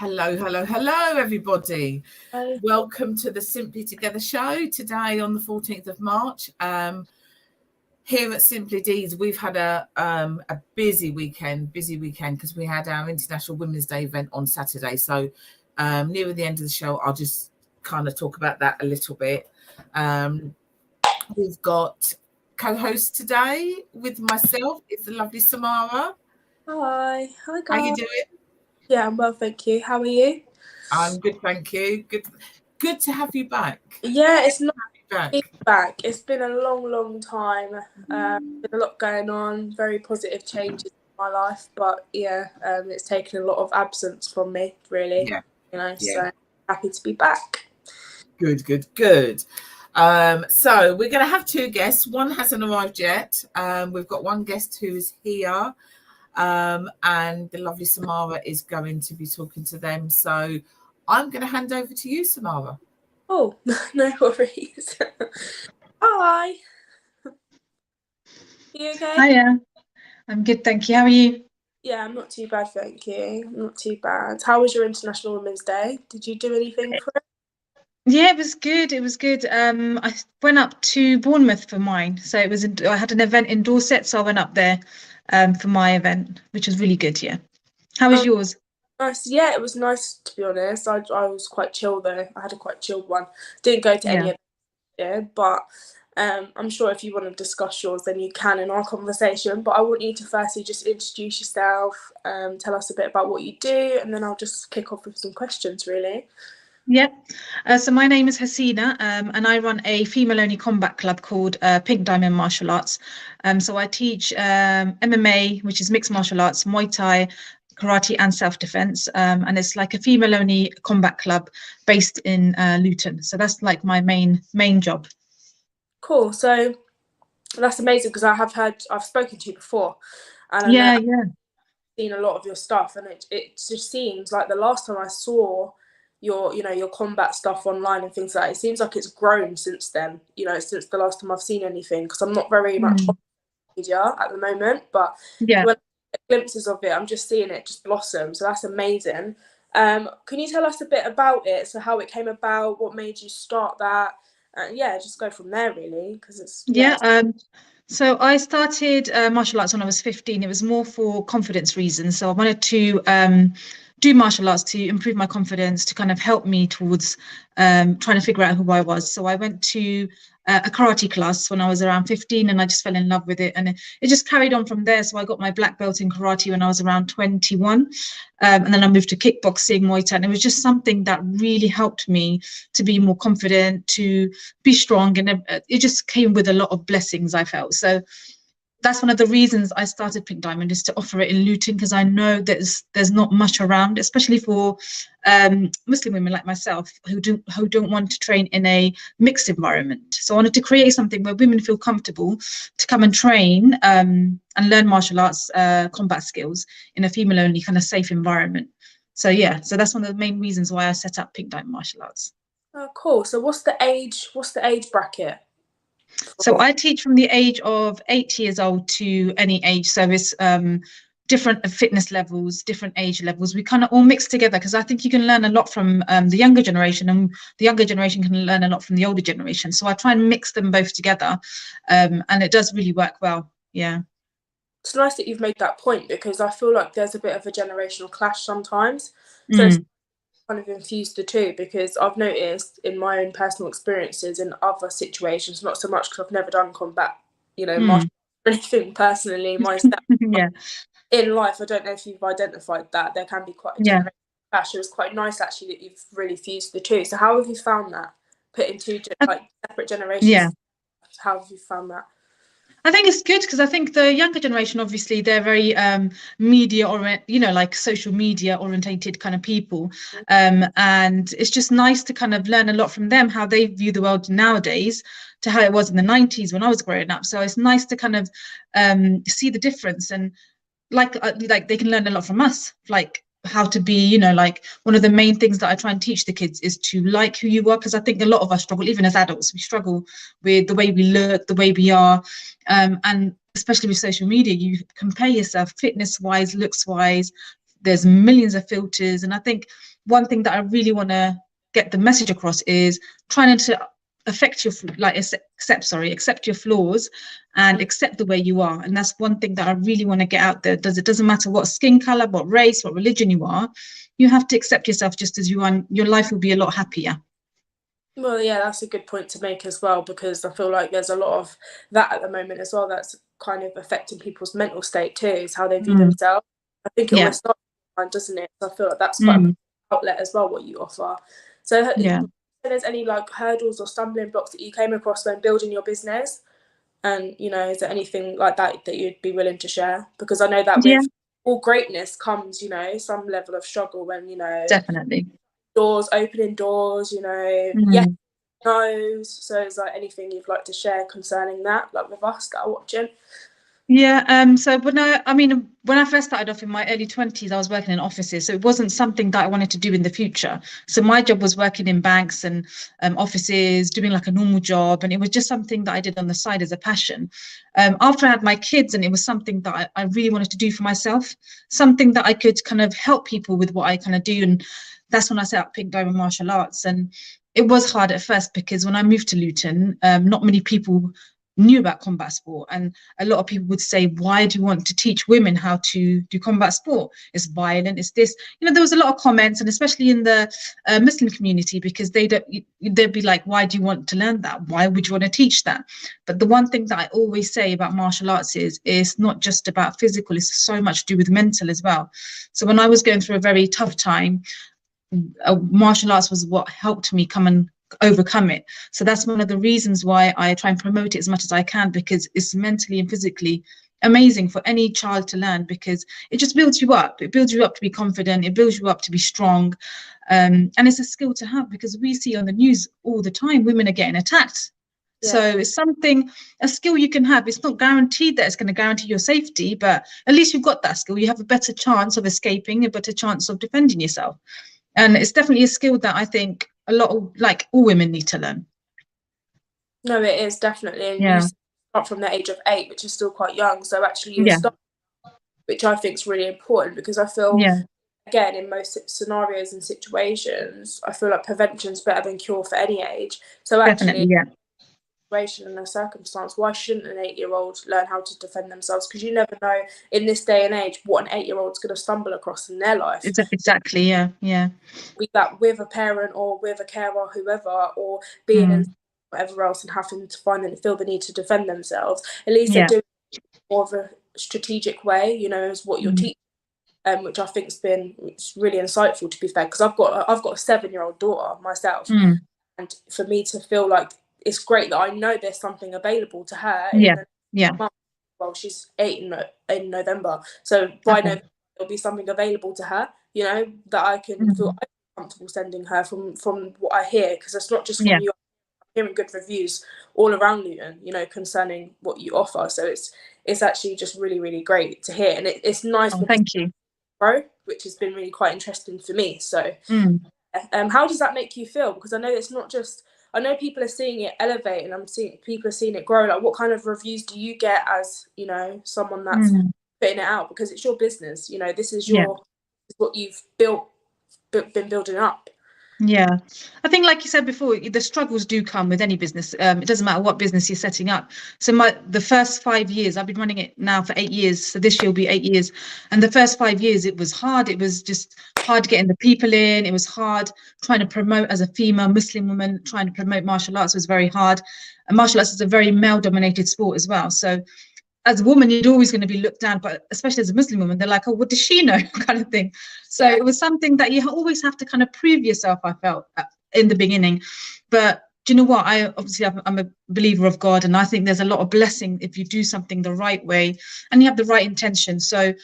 Hello, hello, hello, everybody. Hi. Welcome to the Simply Together show today on the 14th of March. Here at Simply Deez, we've had a busy weekend because we had our International Women's Day event on Saturday. So near the end of the show, I'll just kind of talk about that a little bit. We've got co-host today with myself. It's the lovely Samara. Hi guys. How you doing? Yeah, I'm well, thank you. How are you? I'm good, thank you. Good to have you back. Yeah, it's not back. It's been a long time. Been a lot going on, very positive changes in my life, but yeah, it's taken a lot of absence from me, really. Yeah. So happy to be back. Good. So we're going to have two guests. One hasn't arrived yet. We've got one guest who is here, and the lovely Samara is going to be talking to them. So I'm going to hand over to you, Samara. Oh, no worries. Hi. You okay? Hiya. I'm good, thank you. How are you? Yeah, I'm not too bad, thank you. Not too bad. How was your International Women's Day? Did you do anything for it? Yeah, it was good. I went up to Bournemouth for mine. So I had an event in Dorset, so I went up there for my event, which was really good, yeah. How was yours? Nice. Yeah, it was nice, to be honest. I was quite chill though. I had a quite chilled one. Didn't go to any of it, but I'm sure if you want to discuss yours, then you can in our conversation. But I want you to firstly just introduce yourself, tell us a bit about what you do, and then I'll just kick off with some questions, really. Yeah. So my name is Hasina, and I run a female-only combat club called Pink Diamond Martial Arts. So I teach MMA, which is mixed martial arts, Muay Thai, karate, and self-defense. And it's like a female-only combat club based in Luton. So that's like my main job. Cool. So that's amazing because I've spoken to you before, and I've seen a lot of your stuff, and it just seems like the last time I saw your combat stuff online and things like that, it seems like it's grown since then, since the last time I've seen anything, because I'm not very much on media at the moment, but when I get glimpses of it, I'm just seeing it just blossom. So that's amazing. Can you tell us a bit about it? So how it came about, what made you start that? Just go from there, really, because it's So I started martial arts when I was 15. It was more for confidence reasons. So I wanted to do martial arts to improve my confidence, to kind of help me towards trying to figure out who I was. So I went to a karate class when I was around 15, and I just fell in love with it. And it just carried on from there. So I got my black belt in karate when I was around 21. And then I moved to kickboxing, Muay Thai. And it was just something that really helped me to be more confident, to be strong. And it just came with a lot of blessings, I felt. So that's one of the reasons I started Pink Diamond, is to offer it in Luton, because I know there's not much around, especially for Muslim women like myself who don't want to train in a mixed environment. So I wanted to create something where women feel comfortable to come and train and learn martial arts combat skills in a female-only kind of safe environment. So that's one of the main reasons why I set up Pink Diamond Martial Arts. Oh, cool. So what's the age bracket? So I teach from the age of 8 years old to any age. So it's different fitness levels, different age levels. We kind of all mix together, because I think you can learn a lot from the younger generation, and the younger generation can learn a lot from the older generation. So I try and mix them both together, and it does really work well. Yeah. It's nice that you've made that point, because I feel like there's a bit of a generational clash sometimes. So it's kind of infuse the two, because I've noticed in my own personal experiences in other situations, not so much because I've never done combat, martial or anything personally myself. In life, I don't know if you've identified that there can be quite a generational clash. It was quite nice actually that you've really fused the two. So how have you found that, putting two separate generations? How have you found that? I think it's good, because I think the younger generation, obviously, they're very media like social media orientated kind of people. And it's just nice to kind of learn a lot from them, how they view the world nowadays to how it was in the 90s when I was growing up. So it's nice to kind of see the difference, and like they can learn a lot from us, like how to be, like one of the main things that I try and teach the kids is to like who you are, because I think a lot of us struggle, even as adults, we struggle with the way we look, the way we are, and especially with social media, you compare yourself fitness wise, looks wise, there's millions of filters, and I think one thing that I really want to get the message across is trying to accept your flaws and accept the way you are. And that's one thing that I really want to get out there. It doesn't matter what skin color, what race, what religion you are. You have to accept yourself just as you are, and your life will be a lot happier. Well, yeah, that's a good point to make as well, because I feel like there's a lot of that at the moment as well that's kind of affecting people's mental state too, is how they view themselves. I think it always starts in mind, doesn't it? So I feel like that's quite an outlet as well, what you offer. So there's any like hurdles or stumbling blocks that you came across when building your business? And, you know, is there anything like that you'd be willing to share? Because I know that with all greatness comes, you know, some level of struggle when, you know, definitely opening doors, you know, no's. So is there anything you'd like to share concerning that, like with us that are watching? So when I first started off in my early 20s, I was working in offices, so it wasn't something that I wanted to do in the future. So my job was working in banks and offices, doing like a normal job, and it was just something that I did on the side as a passion. After I had my kids, and it was something that I really wanted to do for myself, something that I could kind of help people with what I kind of do, and that's when I set up Pink Diamond Martial Arts. And it was hard at first because when I moved to Luton, not many people knew about combat sport, and a lot of people would say, why do you want to teach women how to do combat sport? It's violent, it's this, you know. There was a lot of comments, and especially in the Muslim community, because they'd be like, why do you want to learn that? Why would you want to teach that? But the one thing that I always say about martial arts is it's not just about physical, it's so much to do with mental as well. So when I was going through a very tough time, martial arts was what helped me come and overcome it. So that's one of the reasons why I try and promote it as much as I can, because it's mentally and physically amazing for any child to learn, because it just builds you up. It builds you up to be confident, it builds you up to be strong, and it's a skill to have, because we see on the news all the time women are getting attacked. So it's a skill you can have. It's not guaranteed that it's going to guarantee your safety, but at least you've got that skill. You have a better chance of escaping, a better chance of defending yourself. And it's definitely a skill that I think a lot of, like, all women need to learn. No, it is definitely. And you start from the age of 8, which is still quite young. So actually you start, which I think is really important, because I feel, again, in most scenarios and situations, I feel like prevention is better than cure for any age. So actually, situation and a circumstance, why shouldn't an 8-year-old learn how to defend themselves? Because you never know in this day and age what an 8-year-old's going to stumble across in their life. Exactly. Be that with a parent or with a carer or whoever, or being in whatever else and having to feel the need to defend themselves. At least they're doing it more of a strategic way, you know, is what you're teaching. Which I think's been really insightful, to be fair, because I've got a 7-year-old daughter myself, and for me to feel like it's great that I know there's something available to her. Well, she's 8 in November, so by November there'll be something available to her, you know, that I can feel comfortable sending her from what I hear, because it's not just from you. I'm hearing good reviews all around Luton, you know, concerning what you offer. So it's actually just really, really great to hear, and it's nice. Thank you. Which has been really quite interesting for me. So how does that make you feel? Because I know it's not just, I know people are seeing it elevate, and I'm seeing people are seeing it grow. Like, what kind of reviews do you get as, you know, someone that's putting it out? Because it's your business, you know, this is what you've been building up. I think, like you said before, the struggles do come with any business. It doesn't matter what business you're setting up. So the first 5 years, I've been running it now for 8 years. So this year will be 8 years. And the first 5 years, it was hard. It was just hard getting the people in. It was hard trying to promote, as a female Muslim woman, trying to promote martial arts was very hard. And martial arts is a very male-dominated sport as well. So as a woman, you're always going to be looked down, but especially as a Muslim woman, they're like, oh, what does she know, kind of thing. So it was something that you always have to kind of prove yourself, I felt, in the beginning. But do you know what? I'm a believer of God, and I think there's a lot of blessing if you do something the right way and you have the right intention. So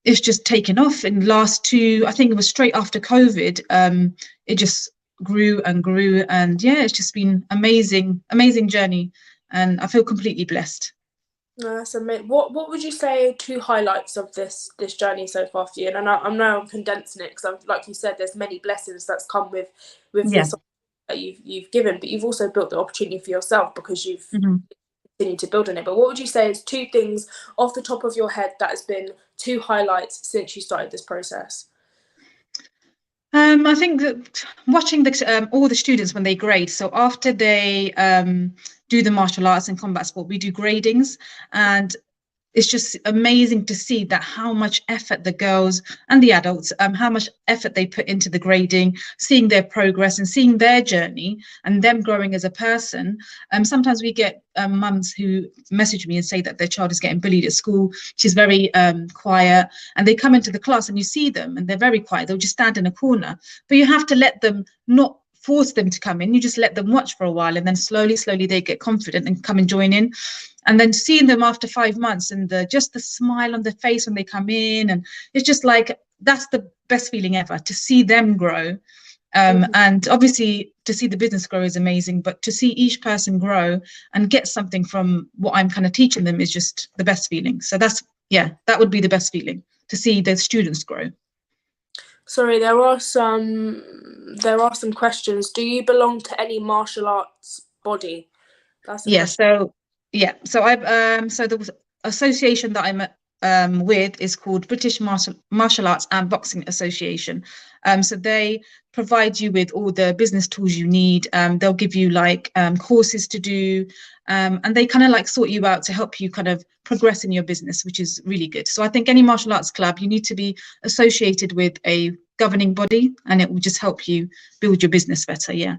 it's just taken off in the last 2, I think it was straight after COVID. It just grew and grew, and it's just been amazing journey, and I feel completely blessed. No, that's amazing. What would you say 2 highlights of this journey so far for you? And I'm condensing it, because like you said, there's many blessings that's come with this that you've given, but you've also built the opportunity for yourself, because you've continued to build on it. But what would you say is 2 things off the top of your head that has been 2 highlights since you started this process? I think that watching all the students when they grade, so after they do the martial arts and combat sport, we do gradings, and it's just amazing to see that how much effort the girls and the adults, how much effort they put into the grading, seeing their progress and seeing their journey and them growing as a person. Sometimes we get mums who message me and say that their child is getting bullied at school. She's very quiet, and they come into the class and you see them and they're very quiet. They'll just stand in a corner, but you have to let them, not force them to come in. You just let them watch for a while, and then slowly they get confident and come and join in. And then seeing them after 5 months and just the smile on their face when they come in, and it's just like, that's the best feeling ever, to see them grow. And obviously to see the business grow is amazing, but to see each person grow and get something from what I'm kind of teaching them is just the best feeling. So that would be the best feeling, to see the students grow. Sorry, there are some questions. Do you belong to any martial arts body? So I've so the association that I'm with is called British Martial Arts and Boxing Association. So they provide you with all the business tools you need. They'll give you like courses to do, and they kind of like sort you out to help you kind of progress in your business, which is really good. So I think any martial arts club, you need to be associated with a governing body, and it will just help you build your business better. Yeah.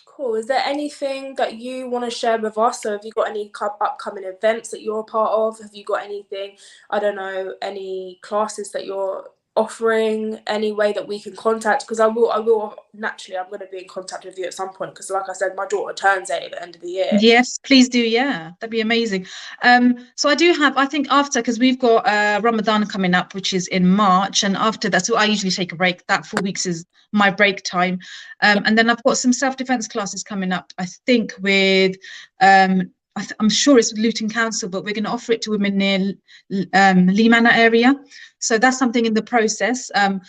Cool. Is there anything that you want to share with us? So have you got any upcoming events that you're a part of? Have you got anything, I don't know, any classes that you're offering, any way that we can contact? Because I will naturally, I'm going to be in contact with you at some point, because like I said, my daughter turns 8 at the end of the year. Yes, please do. Yeah, that'd be amazing. So I do have, I think after, because we've got Ramadan coming up, which is in March, and after that, so I usually take a break. That 4 weeks is my break time. And then I've got some self-defense classes coming up, I think with I'm sure it's with Luton Council, but we're going to offer it to women near Lee Manor area. So that's something in the process. I'm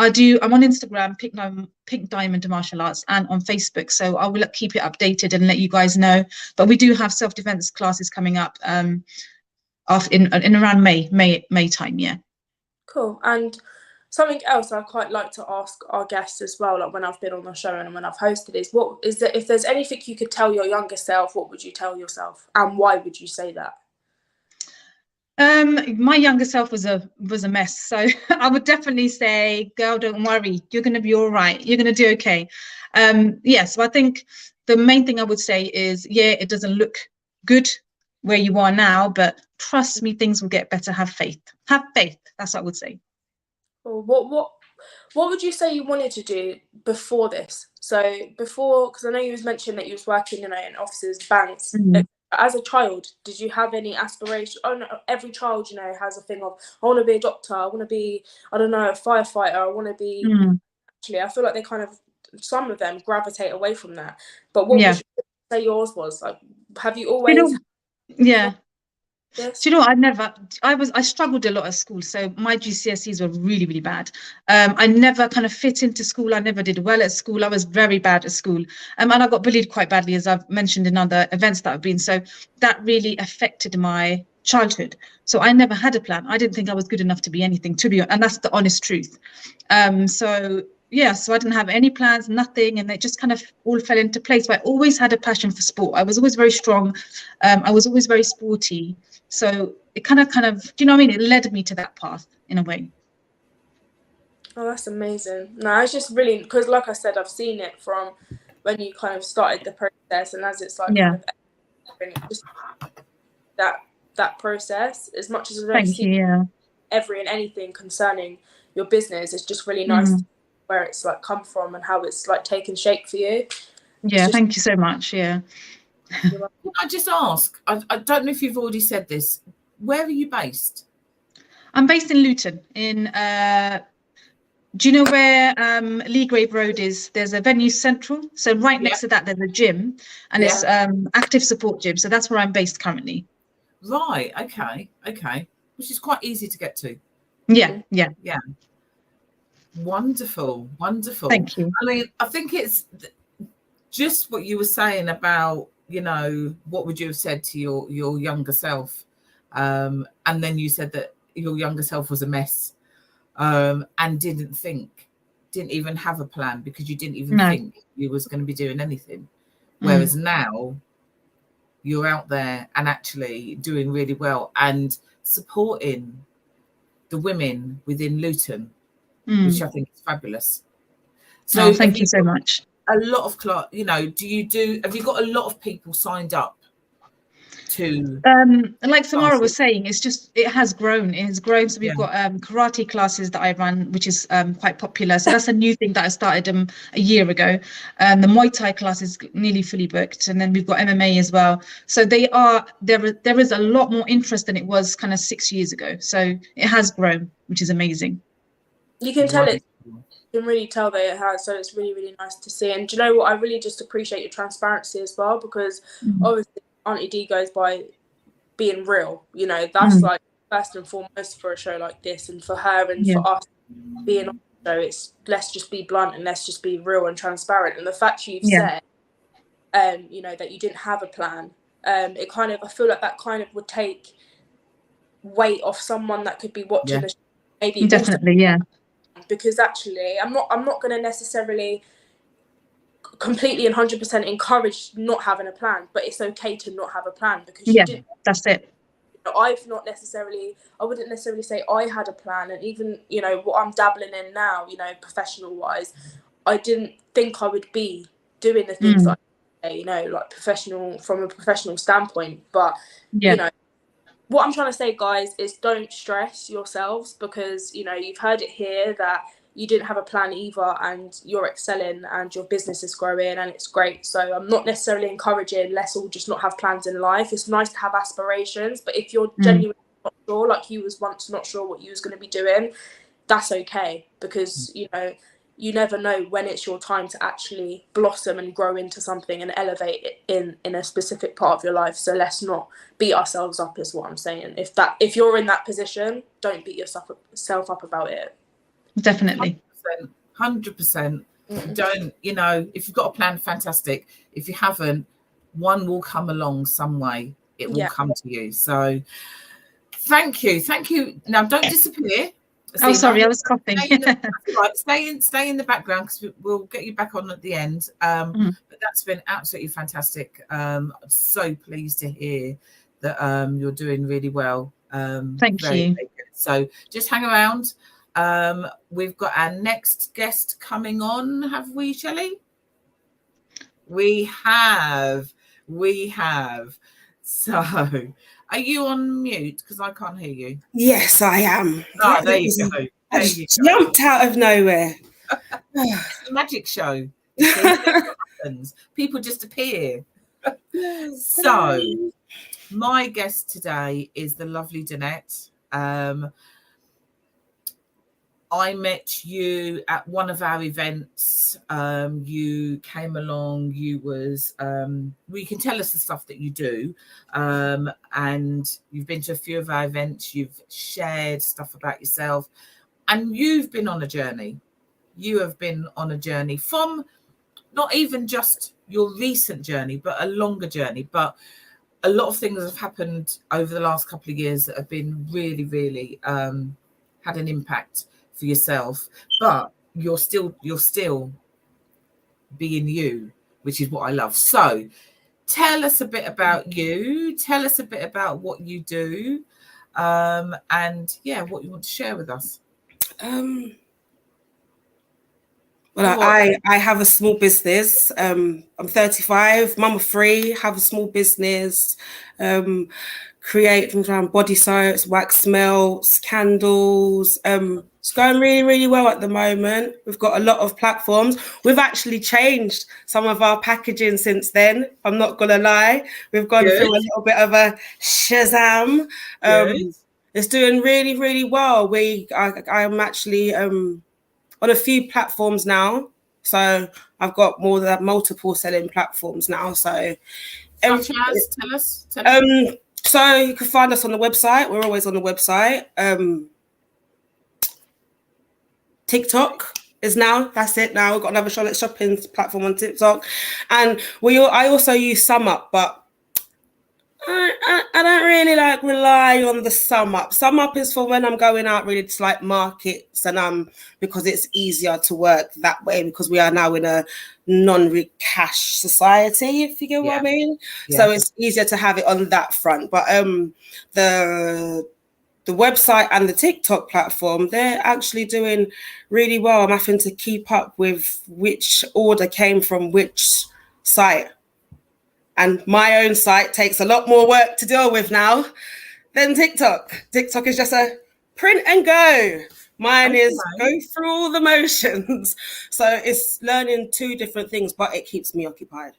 on Instagram, Pink Diamond Martial Arts, and on Facebook. So I will keep it updated and let you guys know. But we do have self-defense classes coming up in around May time. Yeah. Cool. And something else I quite like to ask our guests as well, like when I've been on the show and when I've hosted, is that if there's anything you could tell your younger self, what would you tell yourself, and why would you say that? My younger self was a mess, so I would definitely say, girl, don't worry, you're going to be all right, you're going to do okay. So I think the main thing I would say is, it doesn't look good where you are now, but trust me, things will get better. Have faith, that's what I would say. Well, what would you say you wanted to do before this? So before, because I know you was mentioning that you was working, in offices, banks. Mm-hmm. As a child, did you have any aspirations? Oh no, every child, has a thing of, I want to be a doctor, I want to be, I don't know, a firefighter, I want to be. Actually, I feel like they kind of, some of them gravitate away from that. But what would you say yours was? Like, have you always? Yes. Do you know, I struggled a lot at school. So my GCSEs were really, really bad. I never kind of fit into school. I never did well at school. I was very bad at school. And I got bullied quite badly, as I've mentioned in other events that I've been. So that really affected my childhood. So I never had a plan. I didn't think I was good enough to be anything, and that's the honest truth. So I didn't have any plans, nothing, and it just kind of all fell into place. But I always had a passion for sport. I was always very strong. I was always very sporty. So it kind of, do you know what I mean? It led me to that path in a way. Oh, that's amazing. No, it's just really, because like I said, I've seen it from when you kind of started the process, and as it's like kind of just that process, as much as I don't see every and anything concerning your business, it's just really nice to where it's like come from and how it's like taken shape for you. Thank you so much. Can I just ask, I don't know if you've already said this, where are you based? I'm based in Luton, do you know where Leagrave Road is? There's a venue central, so right next to that there's a gym, and it's active support gym, so that's where I'm based currently. Right, okay, which is quite easy to get to. Yeah. Wonderful. Thank you. I mean, I think it's just what you were saying about, what would you have said to your younger self? And then you said that your younger self was a mess, and didn't think didn't even have a plan because you didn't even think you was going to be doing anything. Whereas now you're out there and actually doing really well and supporting the women within Luton, which I think is fabulous. So thank you so much. A lot of have you got a lot of people signed up to like Samara was saying, it has grown. So we've got karate classes that I run, which is quite popular. So that's a new thing that I started a year ago. The Muay Thai class is nearly fully booked, and then we've got MMA as well. So there is a lot more interest than it was kind of 6 years ago. So it has grown, which is amazing. You can tell it. You can really tell that it has, so it's really, really nice to see. And do you know what? I really just appreciate your transparency as well, because obviously Auntie D goes by being real. That's like first and foremost for a show like this, and for her and for us being on the show, it's let's just be blunt and let's just be real and transparent. And the fact you've said, that you didn't have a plan, I feel like that kind of would take weight off someone that could be watching the show. Maybe definitely, because actually I'm not going to necessarily completely and 100% encourage not having a plan, but it's okay to not have a plan, because you didn't. That's it. I wouldn't necessarily say I had a plan, and even what I'm dabbling in now, professional wise, I didn't think I would be doing the things that I say, like professional from a professional standpoint. But what I'm trying to say, guys, is don't stress yourselves, because you've heard it here that you didn't have a plan either, and you're excelling and your business is growing and it's great. So I'm not necessarily encouraging let's all just not have plans in life. It's nice to have aspirations, but if you're genuinely not sure, like you was once not sure what you was going to be doing, that's okay, because you never know when it's your time to actually blossom and grow into something and elevate it in a specific part of your life. So let's not beat ourselves up, is what I'm saying. If you're in that position, don't beat yourself up about it. Definitely. 100%. Don't, if you've got a plan, fantastic. If you haven't, one will come along some way. It will come to you. So thank you. Now don't disappear. Sorry, I was coughing. Stay in the background, because we'll get you back on at the end. But that's been absolutely fantastic. I'm so pleased to hear that you're doing really well. Thank you. Very good. So just hang around. We've got our next guest coming on, have we, Shelley? We have. So, are you on mute? Because I can't hear you. Yes, I am. Oh, there you go. I just jumped out of nowhere. It's a magic show. People just appear. So, my guest today is the lovely Donnette. I met you at one of our events. You came along. You can tell us the stuff that you do. And you've been to a few of our events. You've shared stuff about yourself. And you've been on a journey. You have been on a journey from not even just your recent journey, but a longer journey. But a lot of things have happened over the last couple of years that have been really, really had an impact for yourself, but you're still being you, which is what I love. So tell us a bit about you, tell us a bit about what you do, and what you want to share with us. Well, I have a small business. I'm 35, mum of 3, have a small business, create things around body soaps, wax melts, candles. It's going really, really well at the moment. We've got a lot of platforms. We've actually changed some of our packaging since then. I'm not going to lie. We've gone through a little bit of a Shazam. It's doing really, really well. I'm actually on a few platforms now. So I've got multiple selling platforms now. So such as, tell us. So you can find us on the website. We're always on the website. TikTok is now. That's it now. We've got another Charlotte shopping platform on TikTok. And I also use SumUp, but I don't really like rely on the sum up. Sum up is for when I'm going out really to like markets and because it's easier to work that way because we are now in a non-cash society, if you get what I mean. Yeah. So it's easier to have it on that front. But the website and the TikTok platform, they're actually doing really well. I'm having to keep up with which order came from which site. And my own site takes a lot more work to deal with now than TikTok. TikTok is just a print and go. Mine is go through all the motions. So it's learning two different things, but it keeps me occupied.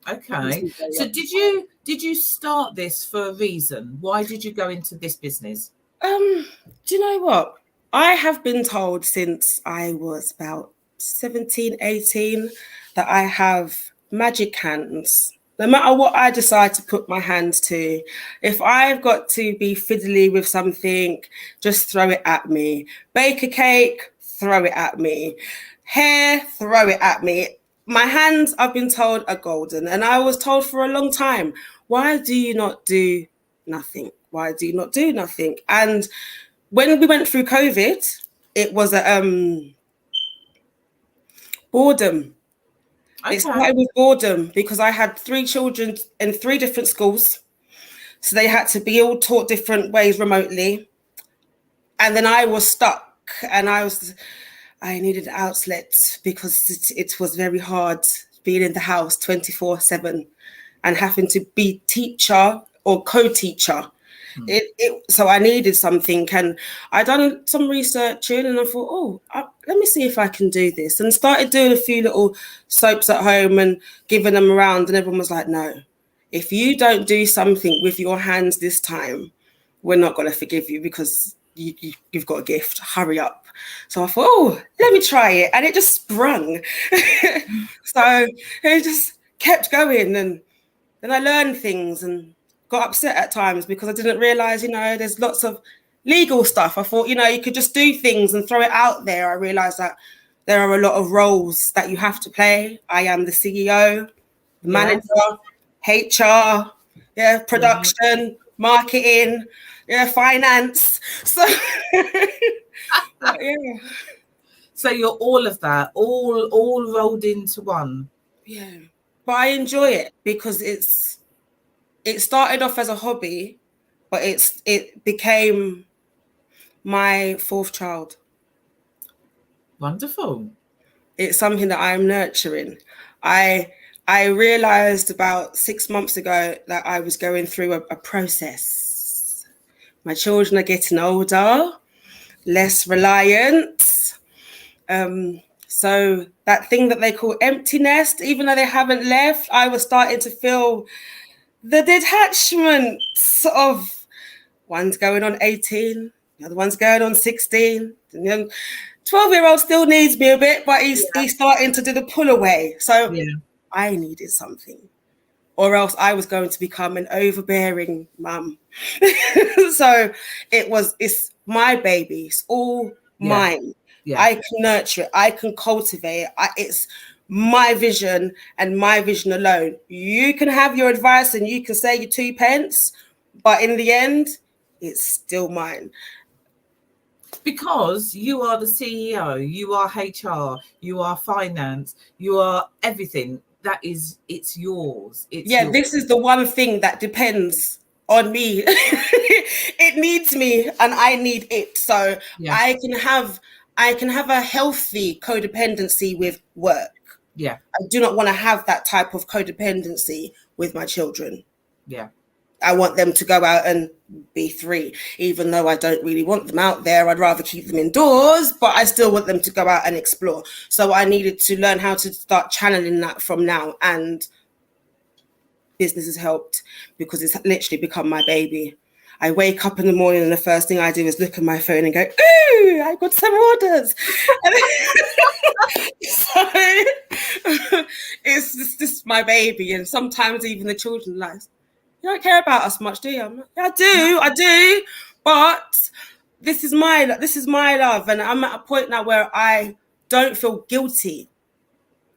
Okay. So did you start this for a reason? Why did you go into this business? Do you know what? I have been told since I was about 17, 18 that I have magic hands. No matter what I decide to put my hands to, if I've got to be fiddly with something, just throw it at me. Bake a cake, throw it at me. Hair, throw it at me. My hands, I've been told, are golden. And I was told for a long time, why do you not do nothing? Why do you not do nothing? And when we went through COVID, it was a boredom. Okay. It started with boredom because I had 3 children in 3 different schools. So they had to be all taught different ways remotely. And then I was stuck and I needed outlets because it was very hard being in the house 24/7 and having to be teacher or co-teacher. So I needed something, and I done some researching and I thought, let me see if I can do this, and started doing a few little soaps at home and giving them around, and everyone was like, no, if you don't do something with your hands this time, we're not going to forgive you because you've got a gift, hurry up. So I thought, let me try it, and it just sprung. So it just kept going, and then I learned things and got upset at times because I didn't realize, there's lots of legal stuff. I thought, you could just do things and throw it out there. I realized that there are a lot of roles that you have to play. I am the CEO, the manager, HR, production, marketing, finance. So, So you're all of that, all rolled into one. Yeah, but I enjoy it because it started off as a hobby, but it became my 4th child. Wonderful. It's something that I'm nurturing. I realized about 6 months ago that I was going through a process. My children are getting older, less reliant. So that thing that they call empty nest, even though they haven't left, I was starting to feel the detachment of one's going on 18, the other one's going on 16. The 12-year-old still needs me a bit, but he's starting to do the pull away. So I needed something, or else I was going to become an overbearing mum. So it's my baby. It's all mine. Yeah. I can nurture it. I can cultivate it. It's my vision and my vision alone. You can have your advice and you can say your 2 pence, but in the end, it's still mine. Because you are the CEO, you are HR, you are finance, you are everything. It's yours. Yours. This is the one thing that depends on me. It needs me and I need it. So I can have a healthy codependency with work. Yeah. I do not want to have that type of codependency with my children. Yeah. I want them to go out and be 3, even though I don't really want them out there. I'd rather keep them indoors, but I still want them to go out and explore. So I needed to learn how to start channeling that from now. And business has helped because it's literally become my baby. I wake up in the morning and the first thing I do is look at my phone and go, ooh, I got some orders. So it's just my baby. And sometimes even the children are like, you don't care about us much, do you? I'm like, yeah, I do. But this is my love. And I'm at a point now where I don't feel guilty.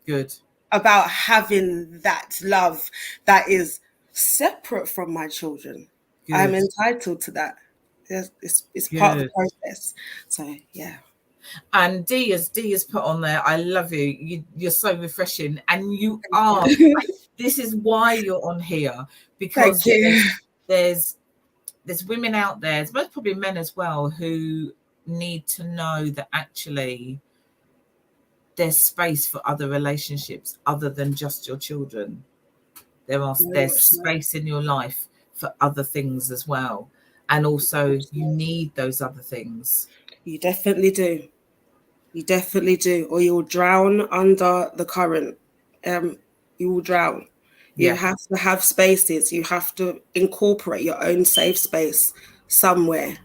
Good. About having that love that is separate from my children. Good. I'm entitled to that. It's part of the process. So yeah. And Dee has put on there, I love you. You're so refreshing. And you are. This is why you're on here, because there's women out there, there's most probably men as well, who need to know that actually there's space for other relationships other than just your children. There's space in your life for other things as well. And also you need those other things. You definitely do. You definitely do. Or you'll drown under the current. You will drown. You have to have spaces. You have to incorporate your own safe space somewhere.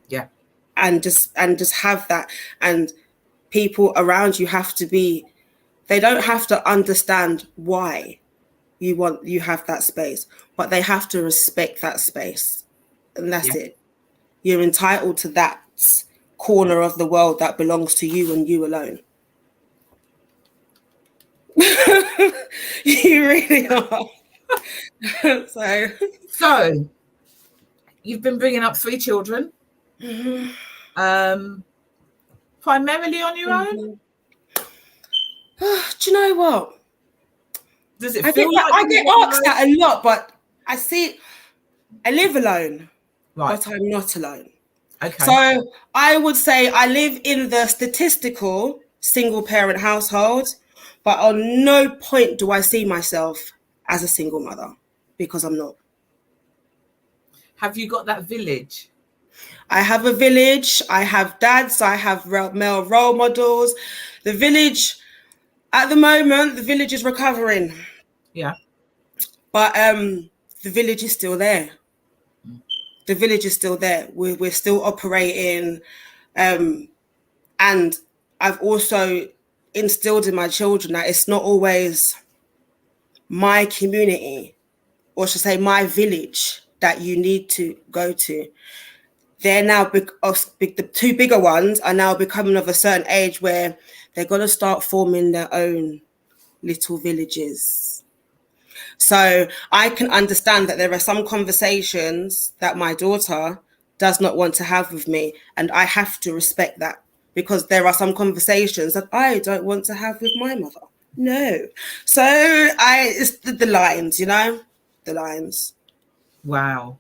Yeah. And just have that. And people around you have to be, they don't have to understand why you have that space, but they have to respect that space. And that's it. You're entitled to that corner of the world that belongs to you and you alone. You really are. So you've been bringing up 3 children, primarily on your own. Do you know what? Does it I feel get, like I get asked that a lot, but I live alone, but I'm not alone. Okay. So I would say I live in the statistical single parent household, but on no point do I see myself as a single mother, because I'm not. Have you got that village? I have a village. I have dads. I have male role models. The village, at the moment, the village is recovering. Yeah. But the village is still there. The village is still there. We're still operating. And I've also instilled in my children that it's not always my community, or should I say my village, that you need to go to. They're now the 2 bigger ones are now becoming of a certain age where they're going to start forming their own little villages. So I can understand that there are some conversations that my daughter does not want to have with me, and I have to respect that, because there are some conversations that I don't want to have with my mother. No. So it's the lines, the lines. Wow.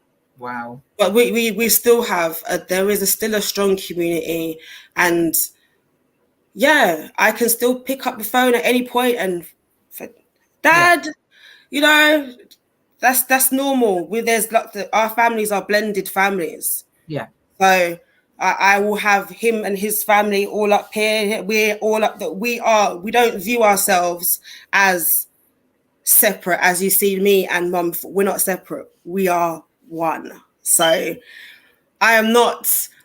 But we still have, there is still a strong community, and I can still pick up the phone at any point and Dad, that's normal. Our families are blended families. Yeah. So I will have him and his family all up here. We're all up that we don't view ourselves as separate as you see me and Mum. We're not separate. We are one. So I know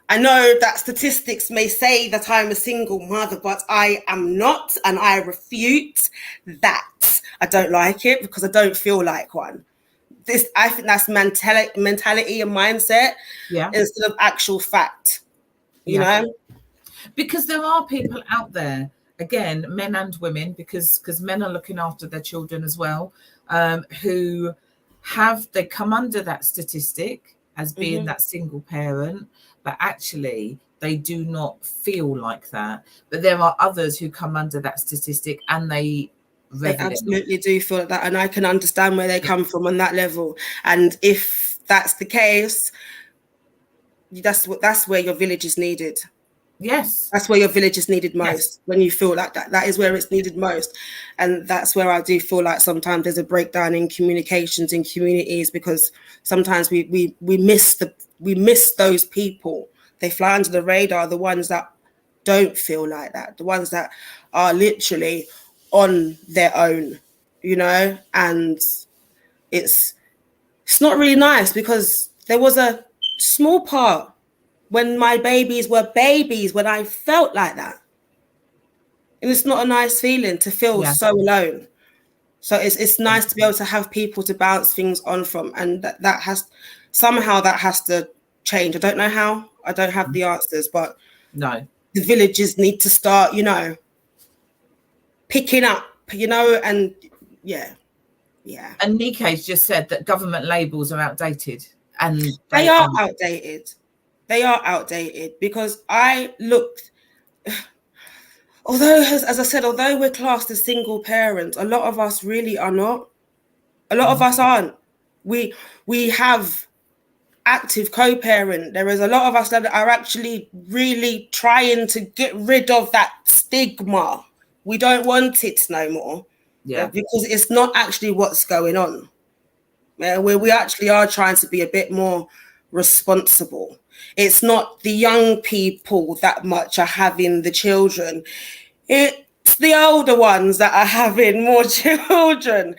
that statistics may say that I'm a single mother, but I am not, and I refute that. I don't like it because I don't feel like one. I think that's mentality and mindset, instead of actual fact. You know, because there are people out there, again, men and women, because men are looking after their children as well, who they come under that statistic as being that single parent, but actually they do not feel like that. But there are others who come under that statistic and they absolutely do feel like that, and I can understand where they come from on that level. And if that's the case, that's where your village is needed. Yes, that's where your village is needed most. Yes. When you feel like that is where it's needed most. And that's where I do feel like sometimes there's a breakdown in communications in communities, because sometimes we miss those people. They fly under the radar, the ones that don't feel like that, the ones that are literally on their own, and it's not really nice, because there was a small part when my babies were babies when I felt like that. And it's not a nice feeling to feel so alone. So it's nice to be able to have people to bounce things on from, and that has to change. I don't know how. I don't have the answers, but no, the villages need to start, picking up, and Yeah. And Nike's just said that government labels are outdated, and they are outdated. They are outdated because I looked. Although, as I said, although we're classed as single parents, a lot of us really are not. A lot of us aren't. We have active co-parent. There is a lot of us that are actually really trying to get rid of that stigma. We don't want it no more. Yeah. Because it's not actually what's going on. We actually are trying to be a bit more responsible. It's not the young people that much are having the children. It's the older ones that are having more children.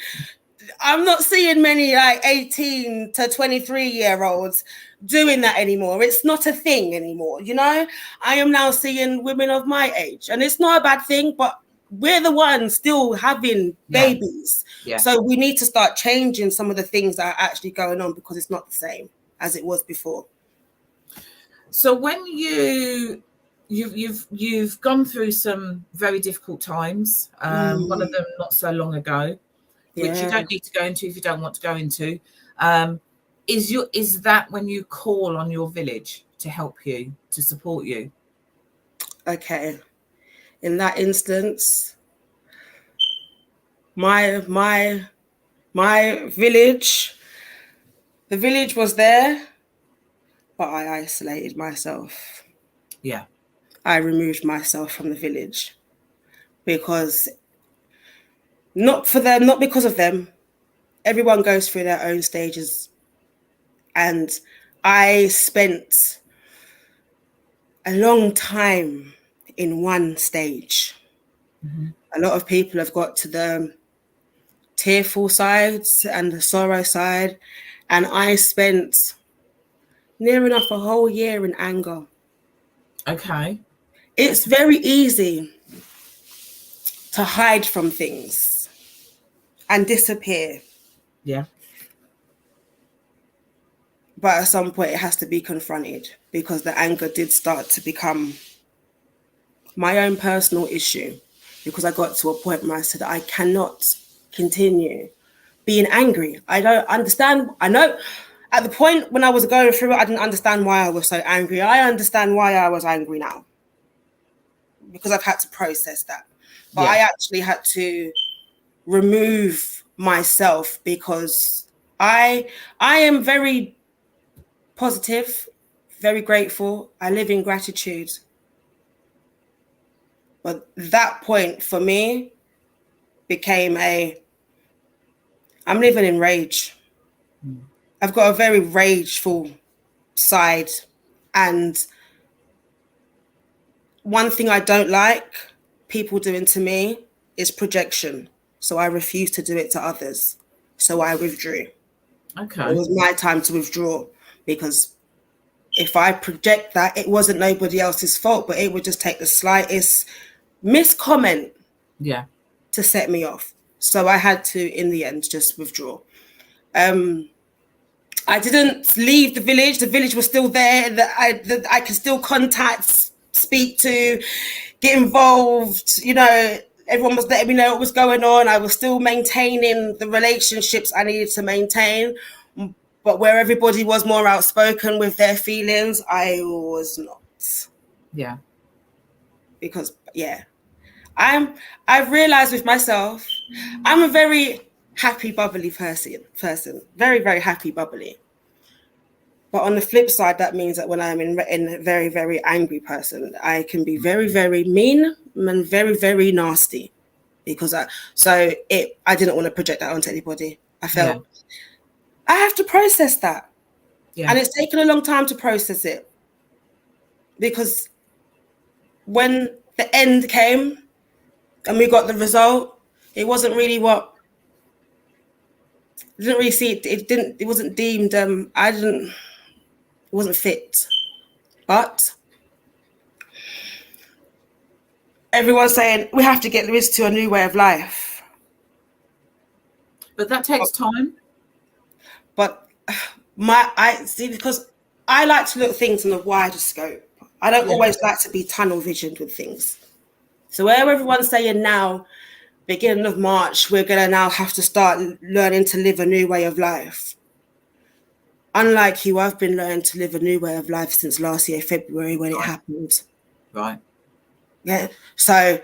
I'm not seeing many like 18 to 23-year-olds doing that anymore. It's not a thing anymore, you know? I am now seeing women of my age, and it's not a bad thing, but we're the ones still having babies. Yeah. So we need to start changing some of the things that are actually going on, because it's not the same as it was before. So when you've gone through some very difficult times, one of them not so long ago, which you don't need to go into if you don't want to go into, is that when you call on your village to help you, to support you? Okay. In that instance, my village, the village was there, but I isolated myself. Yeah. I removed myself from the village because not because of them. Everyone goes through their own stages. And I spent a long time in one stage. Mm-hmm. A lot of people have got to the tearful sides and the sorrow side. And I spent near enough a whole year in anger. Okay. It's very easy to hide from things and disappear. Yeah. But at some point it has to be confronted, because the anger did start to become my own personal issue, because I got to a point where I said, I cannot continue being angry. I don't understand. I know at the point when I was going through it, I didn't understand why I was so angry. I understand why I was angry now, because I've had to process that. But I actually had to remove myself, because I am very positive, very grateful. I live in gratitude. But that point for me became I'm living in rage. I've got a very rageful side. And one thing I don't like people doing to me is projection. So I refuse to do it to others. So I withdrew. Okay. It was my time to withdraw, because if I project that, it wasn't nobody else's fault, but it would just take the slightest miscomment to set me off. So I had to, in the end, just withdraw. I didn't leave the village. The village was still there, that I could still contact, speak to, get involved. You know, everyone was letting me know what was going on. I was still maintaining the relationships I needed to maintain. But where everybody was more outspoken with their feelings, I was not. Yeah. Because, I've realized with myself, I'm a very happy, bubbly person. Very, very happy, bubbly. But on the flip side, that means that when I'm in a very, very angry person, I can be very, very mean and very, very nasty. Because I didn't want to project that onto anybody. I felt I have to process that. Yeah. And it's taken a long time to process it. Because when the end came and we got the result, it wasn't really what I didn't really see it. It wasn't deemed, it wasn't fit. But everyone's saying we have to get Liz to a new way of life. But that takes time. But because I like to look at things in a wider scope. I don't always like to be tunnel visioned with things. So where everyone's saying now, beginning of March, we're going to now have to start learning to live a new way of life. Unlike you, I've been learning to live a new way of life since last year, February, when it happened. Right. Yeah. So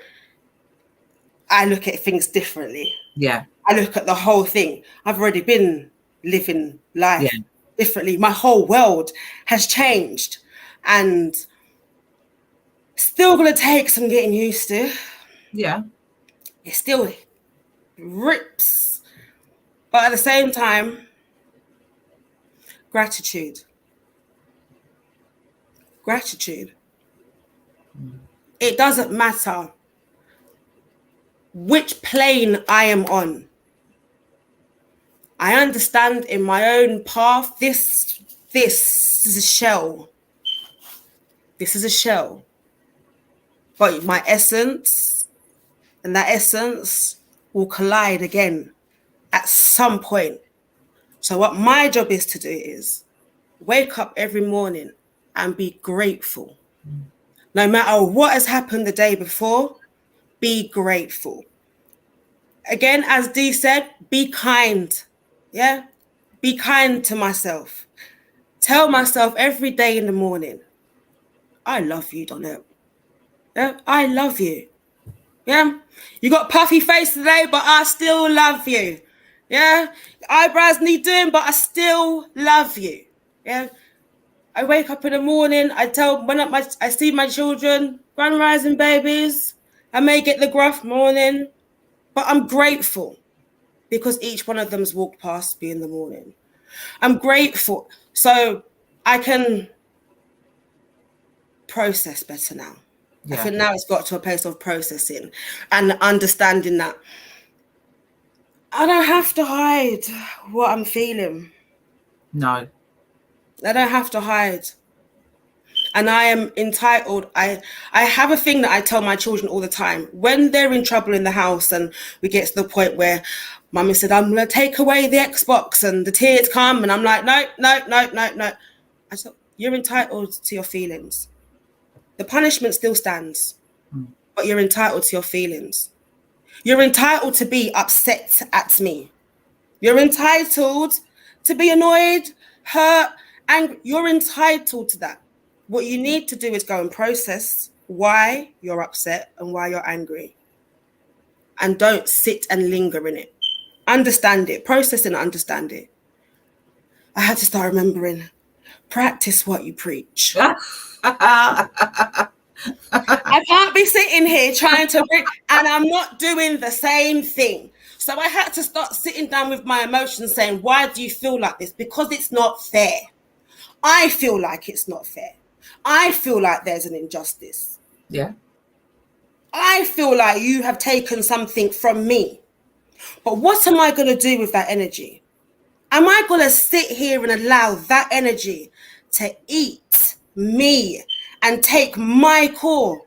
I look at things differently. Yeah. I look at the whole thing. I've already been living life differently. My whole world has changed, and still going to take some getting used to. Yeah. It still rips. But at the same time, gratitude. Gratitude. It doesn't matter which plane I am on. I understand in my own path, this is a shell. This is a shell. But my essence and that essence will collide again at some point. So what my job is to do is wake up every morning and be grateful. No matter what has happened the day before, be grateful. Again, as Dee said, be kind. Yeah? Be kind to myself. Tell myself every day in the morning, I love you, Donnette. Yeah? I love you. Yeah? You got puffy face today, but I still love you. Yeah? Eyebrows need doing, but I still love you. Yeah? I wake up in the morning, I see my children, grand rising babies. I may get the gruff morning, but I'm grateful because each one of them's walked past me in the morning. I'm grateful. So I can process better now. Yeah. I think now it's got to a place of processing and understanding that I don't have to hide what I'm feeling. No. I don't have to hide. And I am entitled. I have a thing that I tell my children all the time. When they're in trouble in the house and we get to the point where Mummy said, I'm going to take away the Xbox, and the tears come and I'm like, no. I said, you're entitled to your feelings. The punishment still stands, but you're entitled to your feelings. You're entitled to be upset at me. You're entitled to be annoyed, hurt, angry. You're entitled to that. What you need to do is go and process why you're upset and why you're angry. And don't sit and linger in it. Understand it. Process and understand it. I had to start remembering, practice what you preach. I can't be sitting here trying to bring, and I'm not doing the same thing. So I had to start sitting down with my emotions saying, why do you feel like this? Because it's not fair. I feel like it's not fair. I feel like there's an injustice. Yeah. I feel like you have taken something from me. But what am I going to do with that energy? Am I going to sit here and allow that energy to eat me and take my core?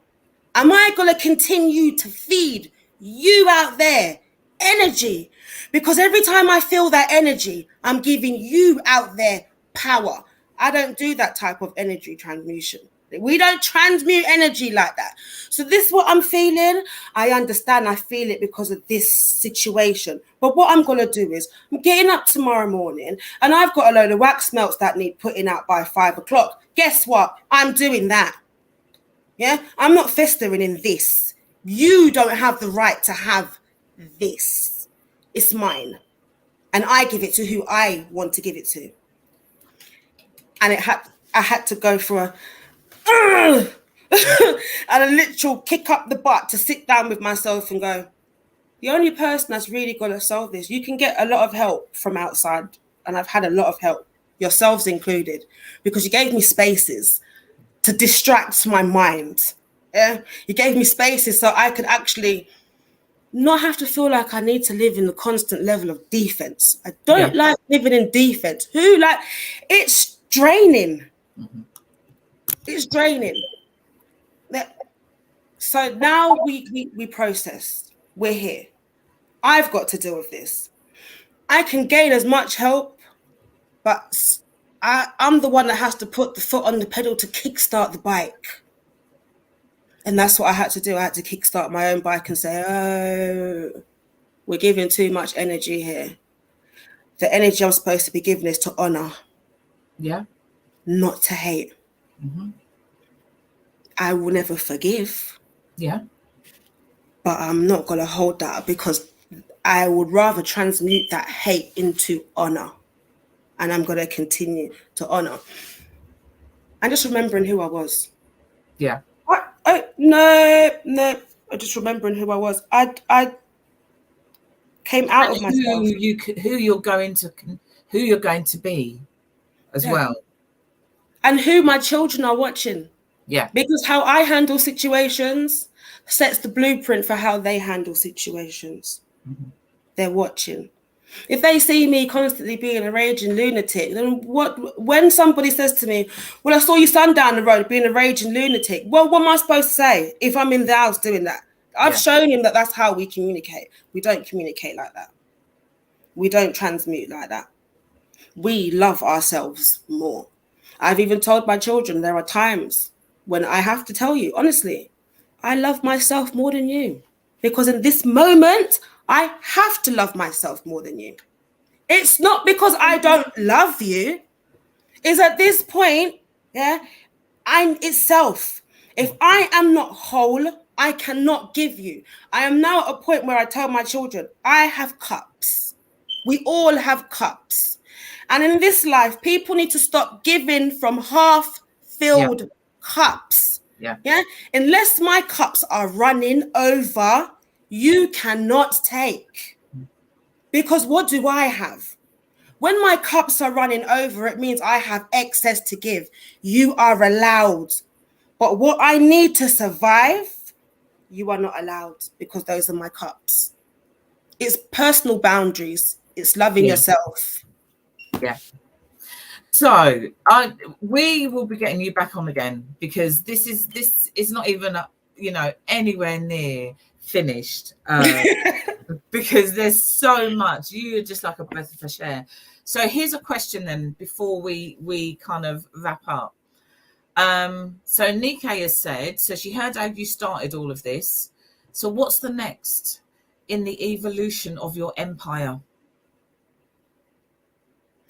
Am I going to continue to feed you out there energy? Because every time I feel that energy, I'm giving you out there power. I don't do that type of energy transmutation. We don't transmute energy like that. So this is what I'm feeling. I understand I feel it because of this situation. But what I'm going to do is I'm getting up tomorrow morning and I've got a load of wax melts that need putting out by 5 o'clock. Guess what? I'm doing that. Yeah, I'm not festering in this. You don't have the right to have this. It's mine. And I give it to who I want to give it to. And I had to go for a and a literal kick up the butt to sit down with myself and go, the only person that's really going to solve this, you can get a lot of help from outside. And I've had a lot of help, yourselves included, because you gave me spaces to distract my mind. Yeah, you gave me spaces so I could actually not have to feel like I need to live in a constant level of defense. I don't like living in defense. It's draining. Mm-hmm. It's draining. So now we process. We're here. I've got to deal with this. I can gain as much help, but I'm the one that has to put the foot on the pedal to kickstart the bike. And that's what I had to do. I had to kickstart my own bike and say, oh, we're giving too much energy here. The energy I'm supposed to be giving is to honor. Yeah. Not to hate. Mm-hmm. I will never forgive. Yeah. But I'm not going to hold that, because I would rather transmute that hate into honor. And I'm going to continue to honor. And just remembering who I was. Yeah. No. I just remembering who I was. I came out of myself. Who you're going to be as well. And who my children are watching. Yeah. Because how I handle situations sets the blueprint for how they handle situations. Mm-hmm. They're watching. If they see me constantly being a raging lunatic, then when somebody says to me, well, I saw your son down the road being a raging lunatic, well, what am I supposed to say if I'm in the house doing that? I've shown him that that's how we communicate. We don't communicate like that. We don't transmute like that. We love ourselves more. I've even told my children there are times when I have to tell you, honestly, I love myself more than you. Because in this moment, I have to love myself more than you. It's not because I don't love you. It's at this point, I'm itself. If I am not whole, I cannot give you. I am now at a point where I tell my children, I have cups. We all have cups. And in this life, people need to stop giving from half-filled cups. Yeah. Unless my cups are running over, you cannot take. Because what do I have? When my cups are running over, it means I have excess to give. You are allowed. But what I need to survive, you are not allowed, because those are my cups. It's personal boundaries. It's loving yourself. Yeah. So we will be getting you back on again, because this is not even anywhere near finished, because there's so much. You're just like a breath of fresh air. So here's a question then before we kind of wrap up. So Nike has said, so she heard how you started all of this. So what's the next in the evolution of your empire?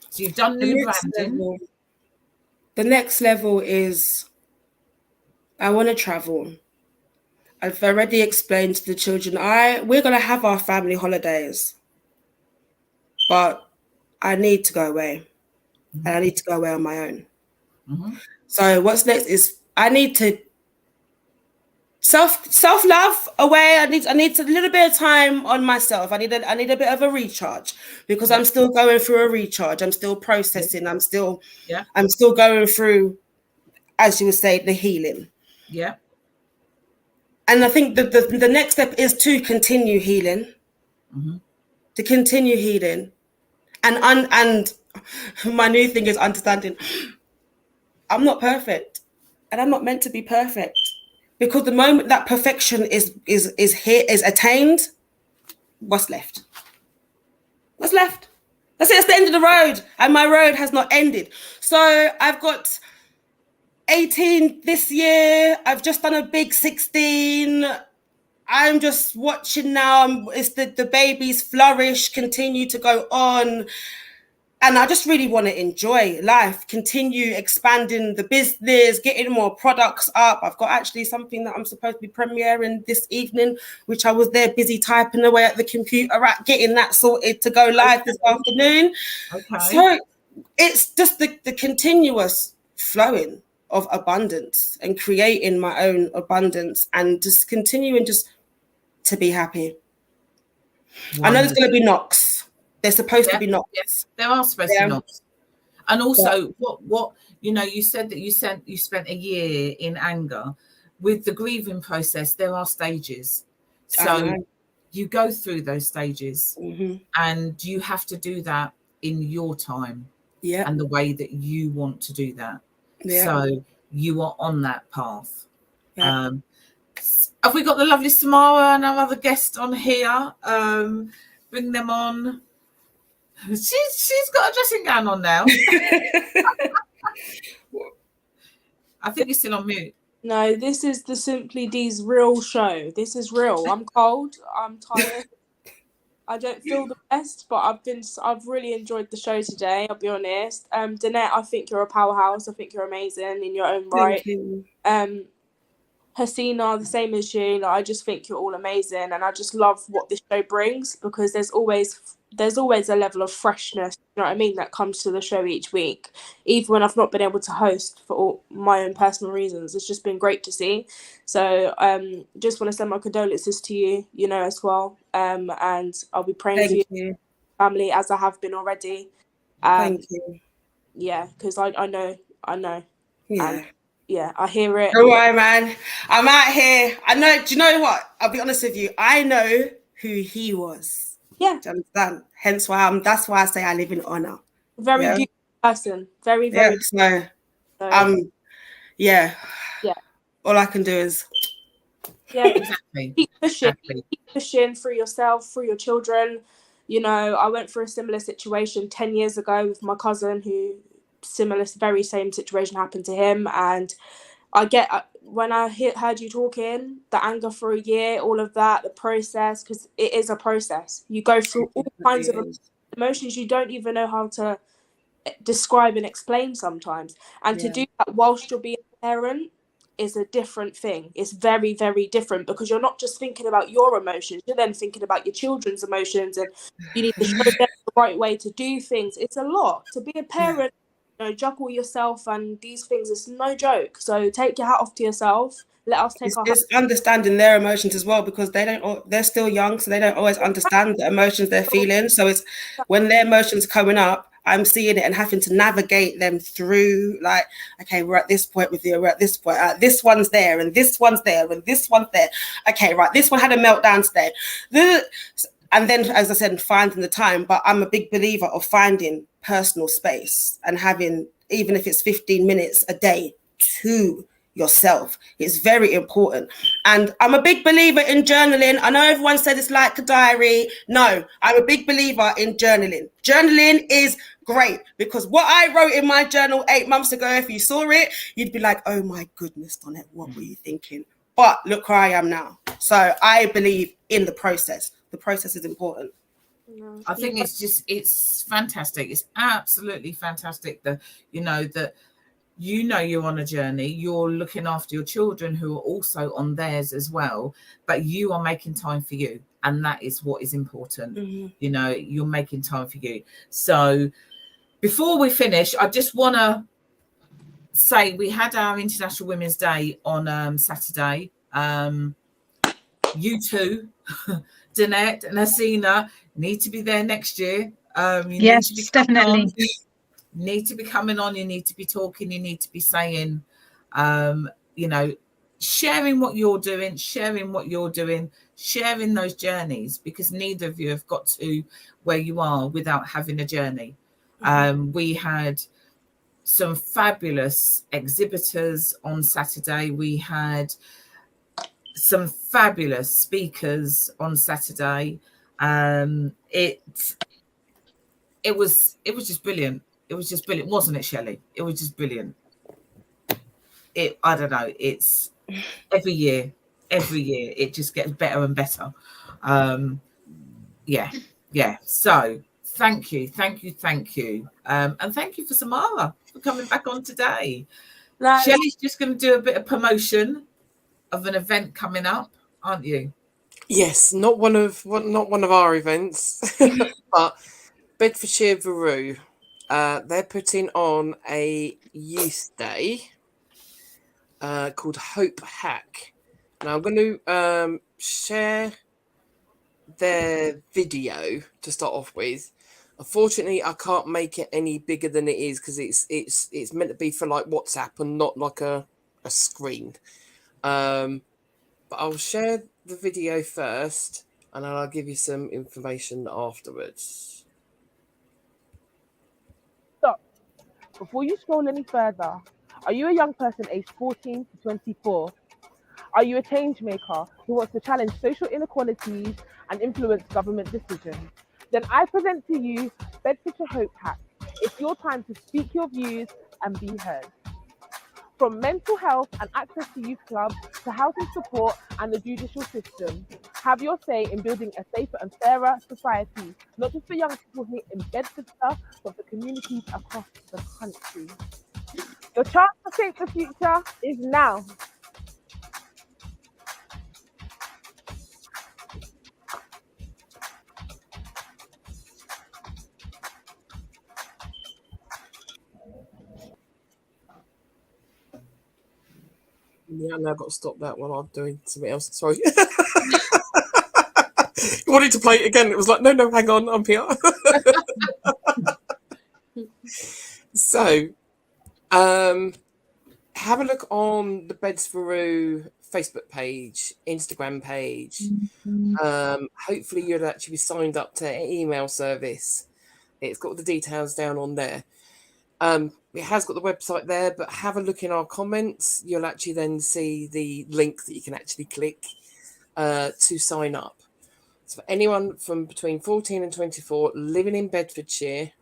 So you've done new branding. The next level is I want to travel. I've already explained to the children, we're going to have our family holidays, but I need to go away. Mm-hmm. And I need to go away on my own. Mm-hmm. So what's next is I need to self-love away. I need a little bit of time on myself. I need a bit of a recharge, because I'm still going through a recharge. I'm still processing. I'm still going through, as you would say, the healing. Yeah. And I think the next step is to continue healing. Mm-hmm. To continue healing. And my new thing is understanding I'm not perfect, and I'm not meant to be perfect. Because the moment that perfection is attained, what's left? What's left? That's it. It's the end of the road, and my road has not ended. So I've got 18 this year. I've just done a big 16. I'm just watching now. It's the babies flourish, continue to go on. And I just really want to enjoy life, continue expanding the business, getting more products up. I've got actually something that I'm supposed to be premiering this evening, which I was there busy typing away at the computer, getting that sorted to go live this afternoon. Okay. So it's just the continuous flowing of abundance and creating my own abundance and just continuing just to be happy. Wonderful. I know there's going to be knocks. They're supposed to be knocks. Yes, there are supposed to be knocks. And also, what you said that you spent a year in anger. With the grieving process, there are stages. So you go through those stages, mm-hmm. and you have to do that in your time, and the way that you want to do that. Yeah. So you are on that path. Yeah. Have we got the lovely Samara and our other guest on here? Bring them on. She's got a dressing gown on now. I think you're still on mute. No, this is the Simply D's real show. This is real. I'm cold. I'm tired. I don't feel the best, but I've really enjoyed the show today. I'll be honest. Donnette, I think you're a powerhouse. I think you're amazing in your own right. Thank you. Hasina, the same as you. Like, I just think you're all amazing, and I just love what this show brings, because there's always a level of freshness, you know what I mean, that comes to the show each week, even when I've not been able to host for all my own personal reasons. It's just been great to see. So just want to send my condolences to you, you know, as well. And I'll be praying for you, family, as I have been already. Thank you. Yeah, because I know. Yeah. And yeah, I hear it. Don't worry, man. I'm out here. I know. Do you know what? I'll be honest with you. I know who he was. Yeah. Do you understand? Hence why that's why I say I live in honor. Very beautiful person. Very, very. Yeah. Yeah. All I can do is. Yeah. Exactly. Keep pushing. Keep pushing for yourself, for your children. You know, I went through a similar situation 10 years ago with my cousin, who very same situation happened to him. And I get, when I heard you talking, the anger for a year, all of that, the process, because it is a process. You go through all kinds of emotions you don't even know how to describe and explain sometimes. And to do that whilst you're being a parent is a different thing. It's very, very different, because you're not just thinking about your emotions, you're then thinking about your children's emotions, and you need to show them the right way to do things. It's a lot to be a parent. You know, juggle yourself and these things. It's no joke. So take your hat off to yourself. Let us take it's understanding their emotions as well, because they're still young, so they don't always understand the emotions they're feeling. So it's when their emotions coming up, I'm seeing it and having to navigate them through, like, okay, we're at this point with you, we're at this point, this one's there, and this one's there, and this one's there. Okay, right, this one had a meltdown today. And then, as I said, finding the time. But I'm a big believer of finding personal space and having, even if it's 15 minutes a day, to yourself. It's very important. And I'm a big believer in journaling. I know everyone said it's like a diary. No, I'm a big believer in journaling. Journaling is great, because what I wrote in my journal 8 months ago, if you saw it, you'd be like, oh my goodness, Donnette, what were you thinking? But look where I am now. So I believe in the process. The process is important. I think it's fantastic. It's absolutely fantastic that you're on a journey. You're looking after your children, who are also on theirs as well, but you are making time for you, and that is what is important. You know, you're making time for you. So before we finish, I just want to say we had our International Women's Day on Saturday. You two, Donnette and Hasina, need to be there next year. Yes, definitely. Need to be coming on. You need to be talking. You need to be saying, sharing what you're doing, sharing those journeys, because neither of you have got to where you are without having a journey. We had some fabulous exhibitors on Saturday. We had some fabulous speakers on Saturday. It was just brilliant. It was just brilliant, wasn't it, Shelley? It was just brilliant. I don't know. It's every year it just gets better and better. Yeah. So thank you. And thank you for Samara for coming back on today. Shelley's just going to do a bit of promotion of an event coming up, aren't you? Yes, not one of our events, but Bedfordshire Veru. They're putting on a youth day called Hope Hack. Now I'm going to share their video to start off with. Unfortunately, I can't make it any bigger than it is, because it's meant to be for like WhatsApp and not like a screen. But I'll share the video first, and then I'll give you some information afterwards. Stop. Before you scroll any further, are you a young person aged 14 to 24? Are you a change maker who wants to challenge social inequalities and influence government decisions? Then I present to you Bedfordshire Hope Hack. It's your time to speak your views and be heard. from mental health and access to youth clubs to housing support and the judicial system. Have your say in building a safer and fairer society, not just for young people here in Bedfordshire, but for communities across the country. Your chance to shape the future is now. Yeah, no, I've got to stop that while I'm doing something else. Sorry. You wanted to play it again. It was like, no, hang on, I'm here. So, have a look on the Bedfordshire Facebook page, Instagram page. Hopefully you'll actually be signed up to an email service. It's got the details down on there. It has got the website there, but have a look in our comments. You'll actually then see the link that you can actually click to sign up. So for anyone from between 14 and 24 living in Bedfordshire,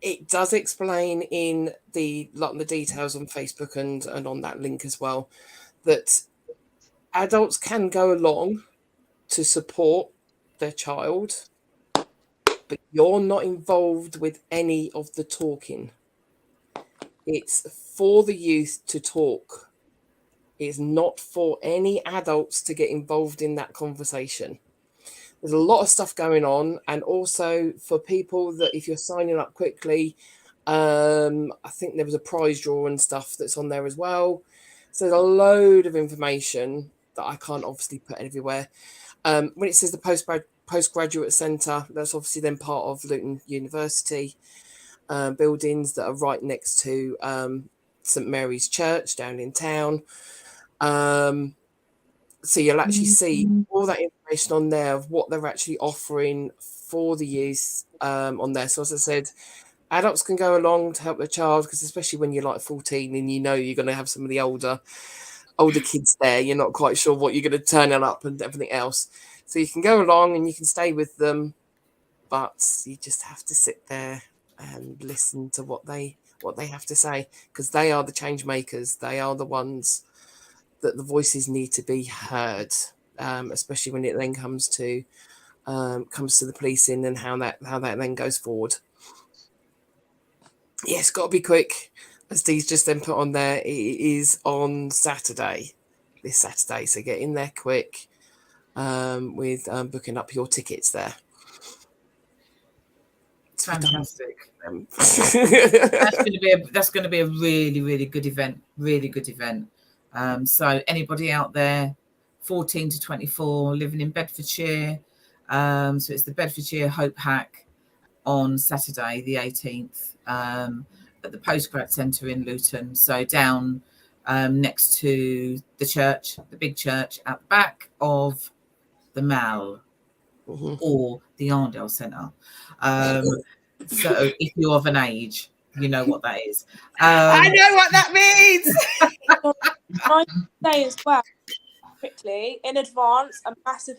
it does explain in the details on Facebook and on that link as well that adults can go along to support their child, but you're not involved with any of the talking. It's for the youth to talk. It's not for any adults to get involved in that conversation. There's a lot of stuff going on, and also for people that if you're signing up quickly, I think there was a prize draw and stuff that's on there as well. So there's a load of information that I can't obviously put everywhere. When it says the Postgraduate Centre, that's obviously then part of Luton University buildings that are right next to St Mary's Church down in town. So you'll actually see all that information on there of what they're actually offering for the youth on there. So as I said, adults can go along to help their child, because especially when you're like 14 and you know you're going to have some of the older kids there, you're not quite sure what you're going to turn up and everything else. So you can go along and you can stay with them, but you just have to sit there and listen to what they have to say, because they are the change makers. They are the ones that the voices need to be heard, especially when it then comes to the policing and how that then goes forward. Yes, got to be quick. As Dee's just then put on there, it is on Saturday, this Saturday. So get in there quick with booking up your tickets there. It's fantastic. That's going to be a really, really good event. Really good event. So anybody out there, 14 to 24, living in Bedfordshire. So it's the Bedfordshire Hope Hack on Saturday, the 18th, at the Postgraduate Centre in Luton. So down next to the church, the big church at the back of the Mall or the Arndale Centre. So if you're of an age, you know what that is. I know what that means. I say as well, quickly, in advance, a massive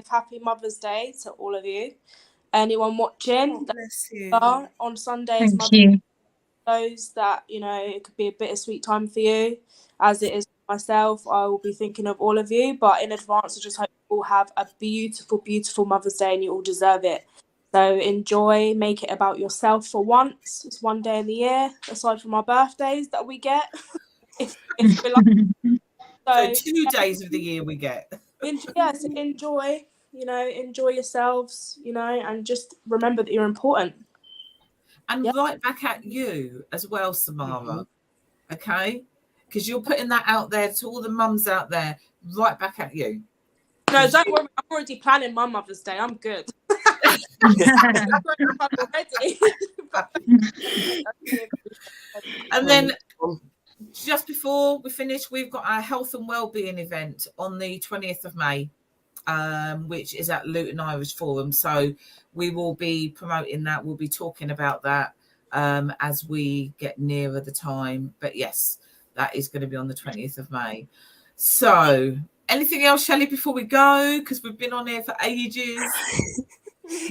happy Mother's Day to all of you. Anyone watching, Bless you. on Sundays, Thank you. those that, it could be a bittersweet time for you, as it is for myself. I will be thinking of all of you, but in advance, I just hope you all have a beautiful Mother's Day, and you all deserve it. So enjoy, make it about yourself for once. It's one day in the year, aside from our birthdays that we get. if we like. So 2 days of the year we get. Yes, enjoy, enjoy yourselves, and just remember that you're important. And right back at you as well, Samara. Okay? Because you're putting that out there to all the mums out there, right back at you. No, don't worry. I'm already planning my Mother's Day. I'm good. And then just before we finish, we've got our health and wellbeing event on the 20th of May, which is at Luton Irish Forum. So we will be promoting that. We'll be talking about that as we get nearer the time. But yes, that is going to be on the 20th of May. So anything else, Shelley, before we go? Because we've been on here for ages.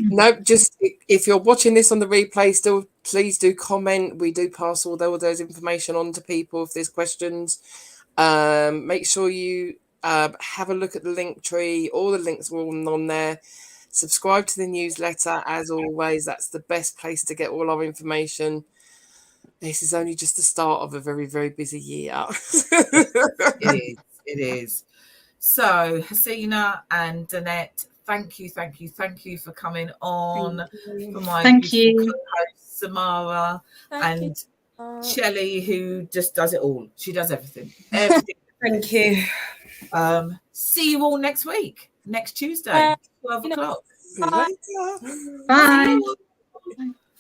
No, just if you're watching this on the replay, still please do comment. We do pass all those information on to people if there's questions. Make sure you have a look at the Linktree. All the links are all on there. Subscribe to the newsletter as always. That's the best place to get all our information. This is only just the start of a very, very busy year. It is. So, Hasina and Donnette, thank you for coming on. For my co-host Samara and Shelley, who just does it all. She does everything. Thank you. See you all next week, next Tuesday, 12 o'clock. See you later. Bye. Bye.